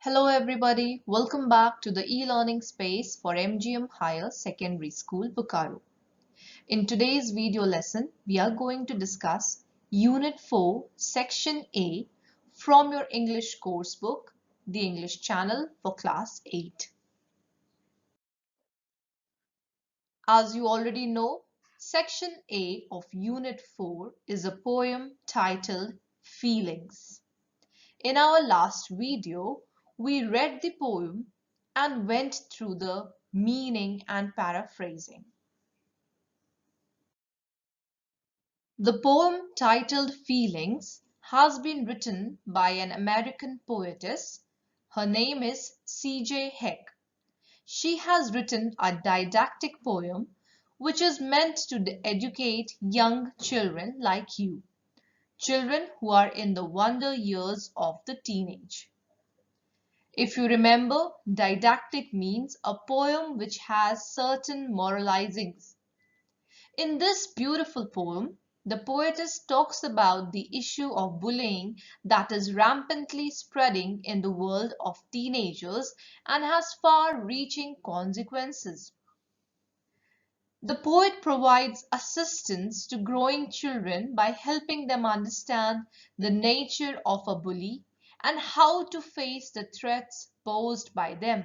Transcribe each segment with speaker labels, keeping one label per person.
Speaker 1: Hello everybody, welcome back to the e-learning space for MGM Higher Secondary School, Bokaro. In today's video lesson, we are going to discuss Unit 4, Section A from your English course book, the English channel for Class 8. As you already know, Section A of Unit 4 is a poem titled Feelings. In our last video, we read the poem and went through the meaning and paraphrasing. The poem titled Feelings has been written by an American poetess. Her name is C.J. Heck. She has written a didactic poem which is meant to educate young children like you, children who are in the wonder years of the teenage. If you remember, didactic means a poem which has certain moralizings. In this beautiful poem, the poetess talks about the issue of bullying that is rampantly spreading in the world of teenagers and has far-reaching consequences. The poet provides assistance to growing children by helping them understand the nature of a bully and how to face the threats posed by them.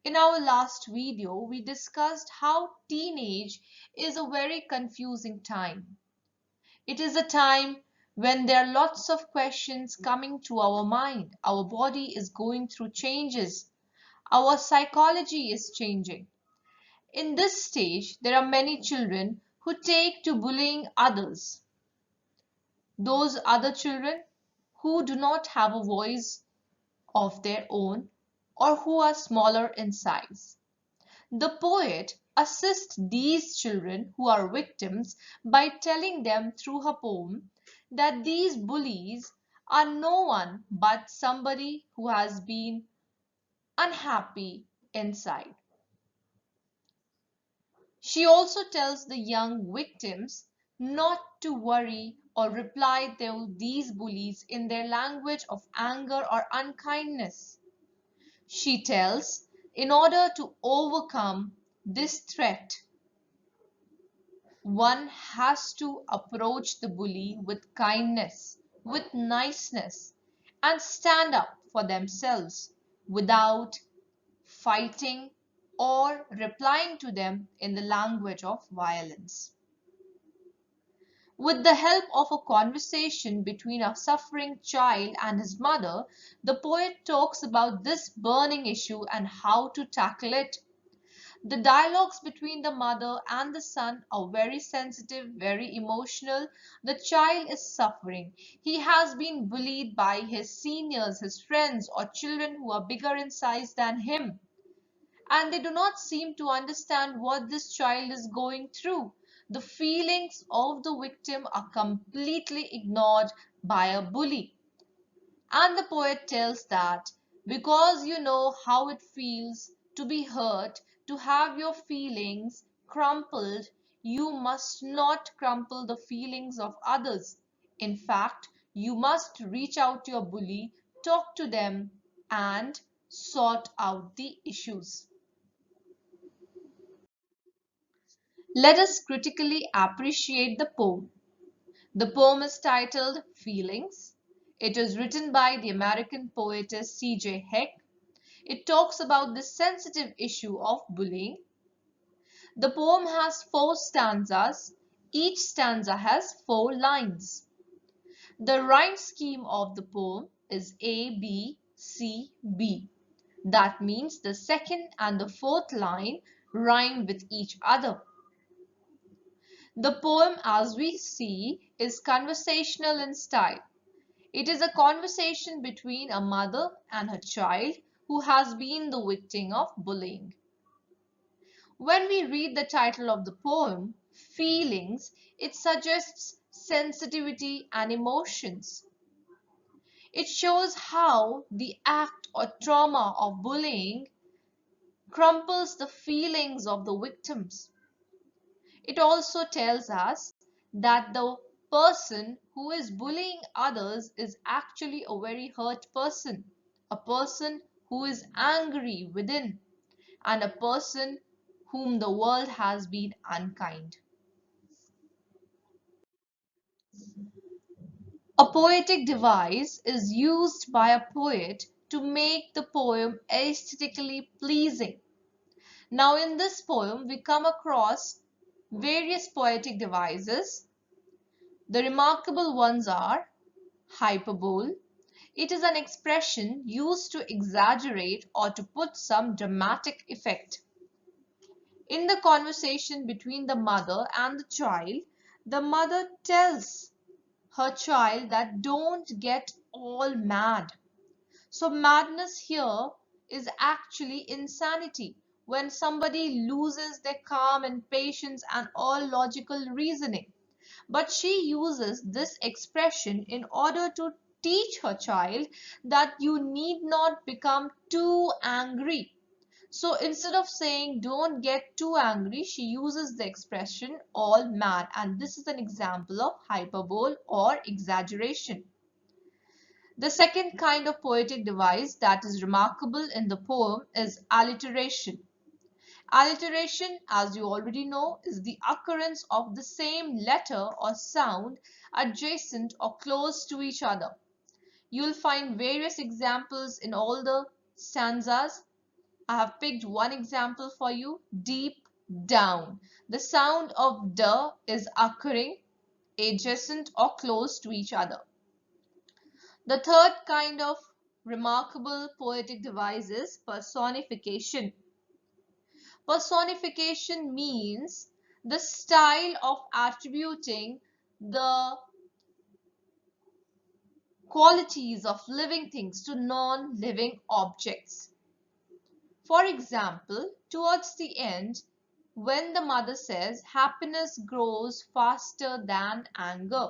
Speaker 1: In our last video, we discussed how teenage is a very confusing time. It is a time when there are lots of questions coming to our mind. Our body is going through changes. Our psychology is changing. In this stage, there are many children who take to bullying others. Those other children who do not have a voice of their own or who are smaller in size. The poet assists these children who are victims by telling them through her poem that these bullies are no one but somebody who has been unhappy inside. She also tells the young victims not to worry or reply to these bullies in their language of anger or unkindness. She tells, in order to overcome this threat, one has to approach the bully with kindness, with niceness, and stand up for themselves without fighting or replying to them in the language of violence. With the help of a conversation between a suffering child and his mother, the poet talks about this burning issue and how to tackle it. The dialogues between the mother and the son are very sensitive, very emotional. The child is suffering. He has been bullied by his seniors, his friends, or children who are bigger in size than him. And they do not seem to understand what this child is going through. The feelings of the victim are completely ignored by a bully. And the poet tells that because you know how it feels to be hurt, to have your feelings crumpled, you must not crumple the feelings of others. In fact, you must reach out to your bully, talk to them, and sort out the issues. Let us critically appreciate the poem. The poem is titled Feelings. It is written by the American poetess C.J. Heck. It talks about the sensitive issue of bullying. The poem has 4 stanzas. Each stanza has 4 lines. The rhyme scheme of the poem is A, B, C, B. That means the second and the fourth line rhyme with each other. The poem, as we see, is conversational in style. It is a conversation between a mother and her child who has been the victim of bullying. When we read the title of the poem, Feelings, it suggests sensitivity and emotions. It shows how the act or trauma of bullying crumples the feelings of the victims. It also tells us that the person who is bullying others is actually a very hurt person, a person who is angry within, and a person whom the world has been unkind. A poetic device is used by a poet to make the poem aesthetically pleasing. Now, in this poem, we come across various poetic devices. The remarkable ones are hyperbole. It is an expression used to exaggerate or to put some dramatic effect. In the conversation between the mother and the child, the mother tells her child that don't get all mad. So madness here is actually insanity, when somebody loses their calm and patience and all logical reasoning. But she uses this expression in order to teach her child that you need not become too angry. So instead of saying don't get too angry, she uses the expression all mad, and this is an example of hyperbole or exaggeration. The second kind of poetic device that is remarkable in the poem is alliteration. Alliteration, as you already know, is the occurrence of the same letter or sound adjacent or close to each other. You'll find various examples in all the stanzas. I have picked one example for you: deep down. The sound of d is occurring adjacent or close to each other. The third kind of remarkable poetic device is personification. Personification means the style of attributing the qualities of living things to non-living objects. For example, towards the end, when the mother says happiness grows faster than anger.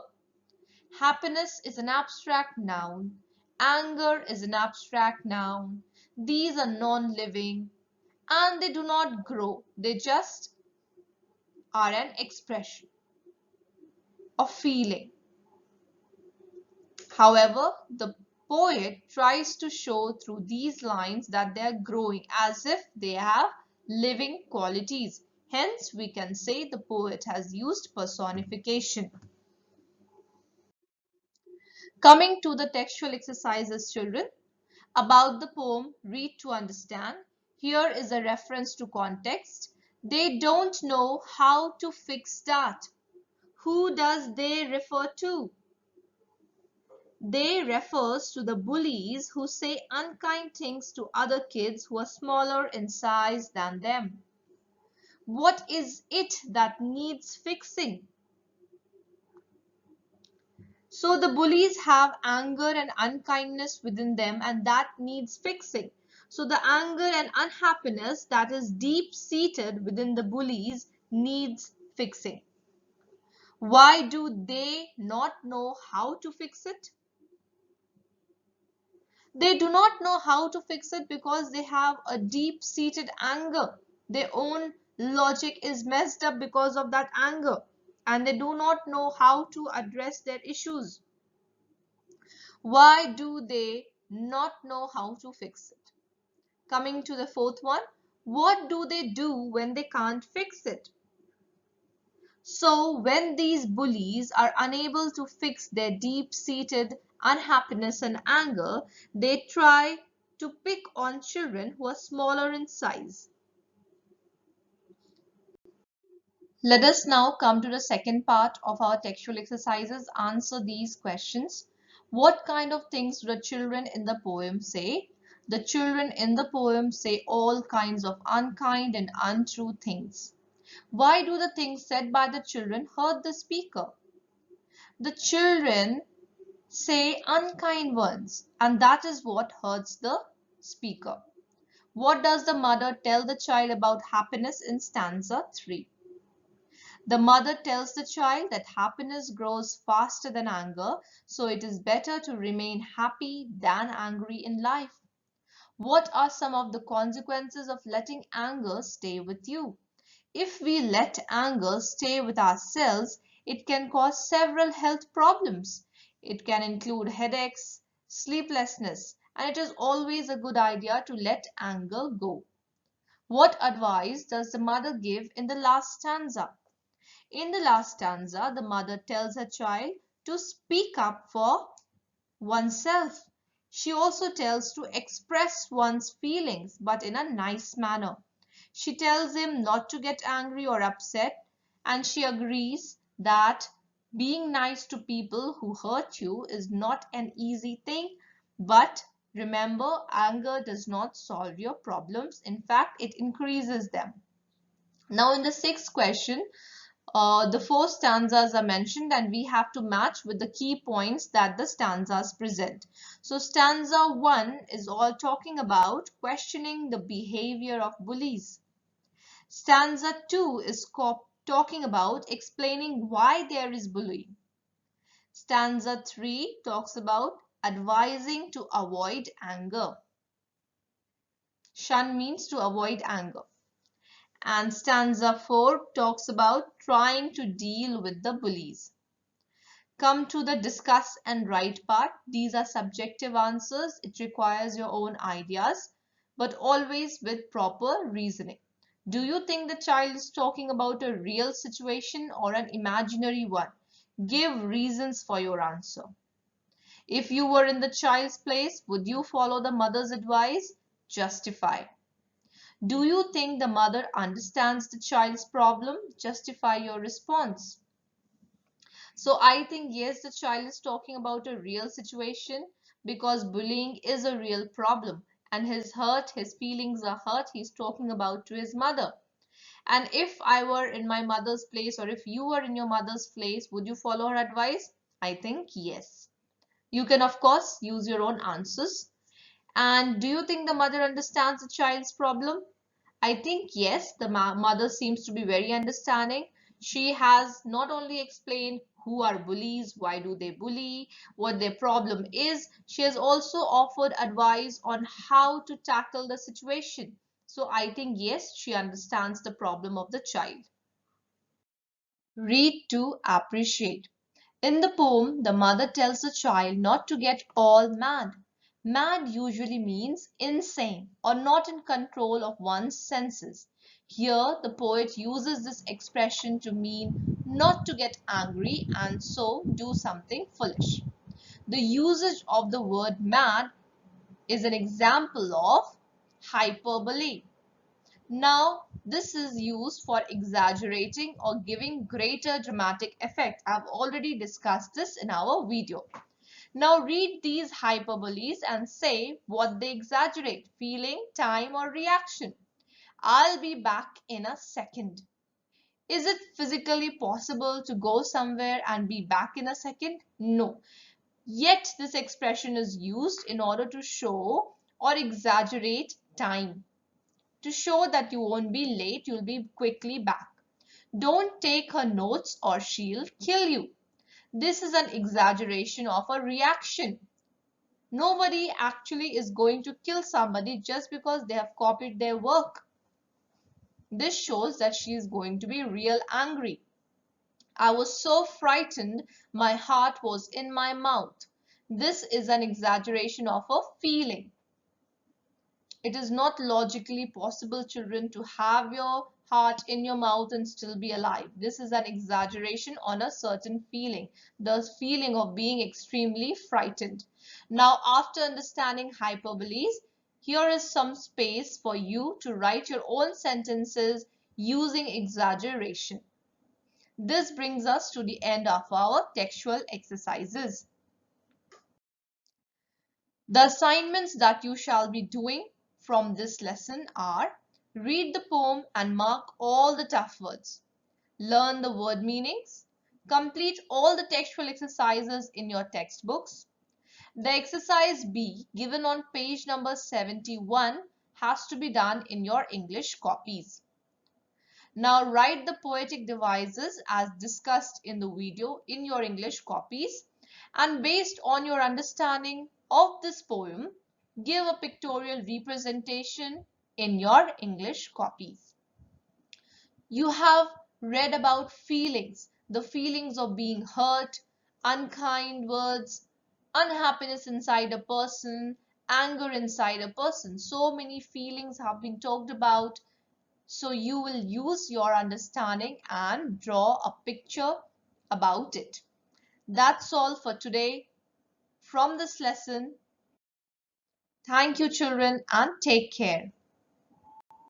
Speaker 1: Happiness is an abstract noun. Anger is an abstract noun. These are non-living and they do not grow. They just are an expression of feeling. However, the poet tries to show through these lines that they are growing as if they have living qualities. Hence, we can say the poet has used personification. Coming to the textual exercises, children, about the poem Read to Understand. Here is a reference to context. They don't know how to fix that. Who does they refer to? They refers to the bullies who say unkind things to other kids who are smaller in size than them. What is it that needs fixing? So the bullies have anger and unkindness within them, and that needs fixing. So the anger and unhappiness that is deep seated within the bullies needs fixing. Why do they not know how to fix it? They do not know how to fix it because they have a deep seated anger. Their own logic is messed up because of that anger, and they do not know how to address their issues. Why do they not know how to fix it? Coming to the fourth one, what do they do when they can't fix it? So when these bullies are unable to fix their deep-seated unhappiness and anger, they try to pick on children who are smaller in size. Let us now come to the second part of our textual exercises. Answer these questions. What kind of things do the children in the poem say? The children in the poem say all kinds of unkind and untrue things. Why do the things said by the children hurt the speaker? The children say unkind ones, and that is what hurts the speaker. What does the mother tell the child about happiness in stanza 3? The mother tells the child that happiness grows faster than anger, so it is better to remain happy than angry in life. What are some of the consequences of letting anger stay with you? If we let anger stay with ourselves, it can cause several health problems. It can include headaches, sleeplessness, and it is always a good idea to let anger go. What advice does the mother give in the last stanza? In the last stanza, the mother tells her child to speak up for oneself. She also tells to express one's feelings, but in a nice manner. She tells him not to get angry or upset, and she agrees that being nice to people who hurt you is not an easy thing. But remember, anger does not solve your problems. In fact, it increases them. Now, in the sixth question, the four stanzas are mentioned and we have to match with the key points that the stanzas present. So stanza 1 is all talking about questioning the behavior of bullies. Stanza 2 is talking about explaining why there is bullying. Stanza 3 talks about advising to avoid anger. Shun means to avoid anger. And stanza 4 talks about trying to deal with the bullies. Come to the discuss and write part. These are subjective answers. It requires your own ideas, but always with proper reasoning. Do you think the child is talking about a real situation or an imaginary one? Give reasons for your answer. If you were in the child's place, would you follow the mother's advice? Justify. Do you think the mother understands the child's problem? Justify your response. So I think yes, the child is talking about a real situation because bullying is a real problem and his feelings are hurt, he's talking about to his mother. And if I were in my mother's place or if you were in your mother's place, would you follow her advice? I think yes. You can of course use your own answers. And do you think the mother understands the child's problem? I think yes, the mother seems to be very understanding. She has not only explained who are bullies, why do they bully, what their problem is, she has also offered advice on how to tackle the situation. So I think yes, she understands the problem of the child. Read to appreciate. In the poem, the mother tells the child not to get all mad. Mad usually means insane or not in control of one's senses. Here, the poet uses this expression to mean not to get angry and so do something foolish. The usage of the word mad is an example of hyperbole. Now, this is used for exaggerating or giving greater dramatic effect. I've already discussed this in our video. Now read these hyperboles and say what they exaggerate, feeling, time or reaction. I'll be back in a second. Is it physically possible to go somewhere and be back in a second? No. Yet this expression is used in order to show or exaggerate time. To show that you won't be late, you'll be quickly back. Don't take her notes or she'll kill you. This is an exaggeration of a reaction. Nobody actually is going to kill somebody just because they have copied their work. This shows that she is going to be real angry. I was so frightened, my heart was in my mouth. This is an exaggeration of a feeling. It is not logically possible, children, to have your heart in your mouth and still be alive. This is an exaggeration on a certain feeling, the feeling of being extremely frightened. Now, after understanding hyperboles, here is some space for you to write your own sentences using exaggeration. This brings us to the end of our textual exercises. The assignments that you shall be doing from this lesson are: read the poem and mark all the tough words. Learn the word meanings. Complete all the textual exercises in your textbooks. The exercise B given on page number 71 has to be done in your English copies. Now write the poetic devices as discussed in the video in your English copies, and based on your understanding of this poem, give a pictorial representation in your English copies. You have read about feelings, the feelings of being hurt, unkind words, unhappiness inside a person, anger inside a person. So many feelings have been talked about. So you will use your understanding and draw a picture about it. That's all for today from this lesson. Thank you, children, and take care.